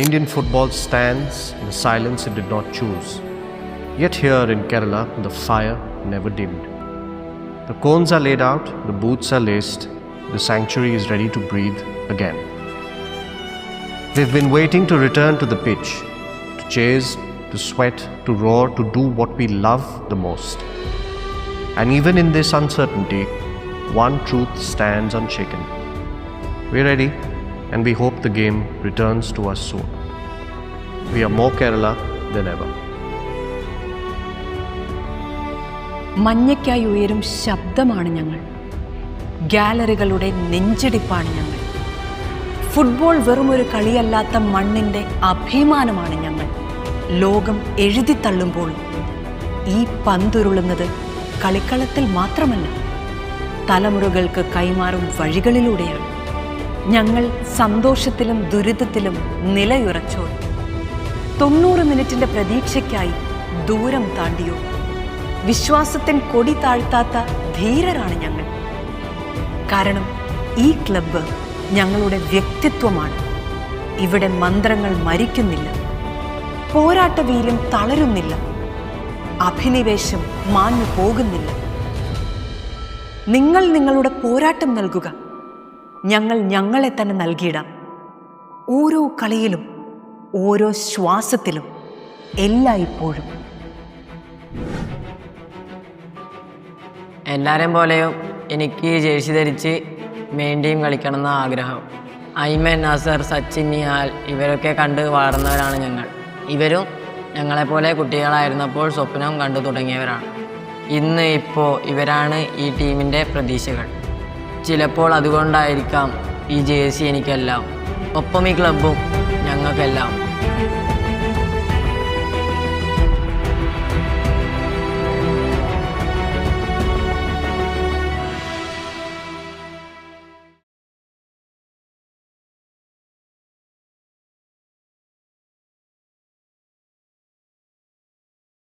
Indian football stands in the silence it did not choose. Yet here in Kerala, the fire never dimmed. The cones are laid out, the boots are laced, the sanctuary is ready to breathe again. We've been waiting to return to the pitch, to chase, to sweat, to roar, to do what we love the most. And even in this uncertainty, one truth stands unshaken. We're ready, and we hope the game returns to us soon. We are more Kerala than ever. മഞ്ഞയ്ക്കായി ഉയരും ശബ്ദമാണ് ഞങ്ങൾ. ഗാലറികളുടെ നെഞ്ചിടിപ്പാണ് ഞങ്ങൾ. Football വെറുമൊരു കളിയല്ലാത്ത മണ്ണിൻ്റെ അഭിമാനമാണ് ഞങ്ങൾ. ലോകം എഴുതിത്തള്ളുമ്പോൾ ഈ പന്തുരുളുന്നത് കളിക്കളത്തിൽ മാത്രമല്ല, തലമുറകൾക്ക് കൈമാറും വഴികളിലൂടെയാണ്. ഞങ്ങൾ സന്തോഷത്തിലും ദുരിതത്തിലും നിലയുറച്ചോർ, 90 മിനിറ്റിൻ്റെ പ്രതീക്ഷയ്ക്കായി ദൂരം താണ്ടിയോ, വിശ്വാസത്തിൻ കൊടി താഴ്ത്താത്ത ധീരരാണ് ഞങ്ങൾ. കാരണം ഈ ക്ലബ്ബ് ഞങ്ങളുടെ വ്യക്തിത്വമാണ്. ഇവിടെ മന്ത്രങ്ങൾ മരിക്കുന്നില്ല, പോരാട്ടവീര്യം തളരുന്നില്ല, അഭിനിവേശം മാഞ്ഞു പോകുന്നില്ല. നിങ്ങൾ നിങ്ങളുടെ പോരാട്ടം നൽകുക, ഞങ്ങൾ ഞങ്ങളെ തന്നെ നൽകിയിടാം. ഓരോ കളിയിലും, ഓരോ ശ്വാസത്തിലും, എല്ലായ്പ്പോഴും. എല്ലാവരെയും പോലെയും എനിക്ക് ജേഴ്സി ധരിച്ച് മെയിൻ ടീം കളിക്കണം എന്ന ആഗ്രഹം. ഐമൻ, നസർ, സച്ചിൻ, നിഹാൽ ഇവരൊക്കെ കണ്ട് വളർന്നവരാണ് ഞങ്ങൾ. ഇവരും ഞങ്ങളെപ്പോലെ കുട്ടികളായിരുന്നപ്പോൾ സ്വപ്നം കണ്ടു തുടങ്ങിയവരാണ്. ഇപ്പോൾ ഇവരാണ് ഈ ടീമിൻ്റെ പ്രതീക്ഷകൾ. ചിലപ്പോൾ അതുകൊണ്ടായിരിക്കാം ഈ ജേഴ്സി എനിക്കെല്ലാം, ഒപ്പം ഈ ക്ലബ്ബും ഞങ്ങൾക്കെല്ലാം.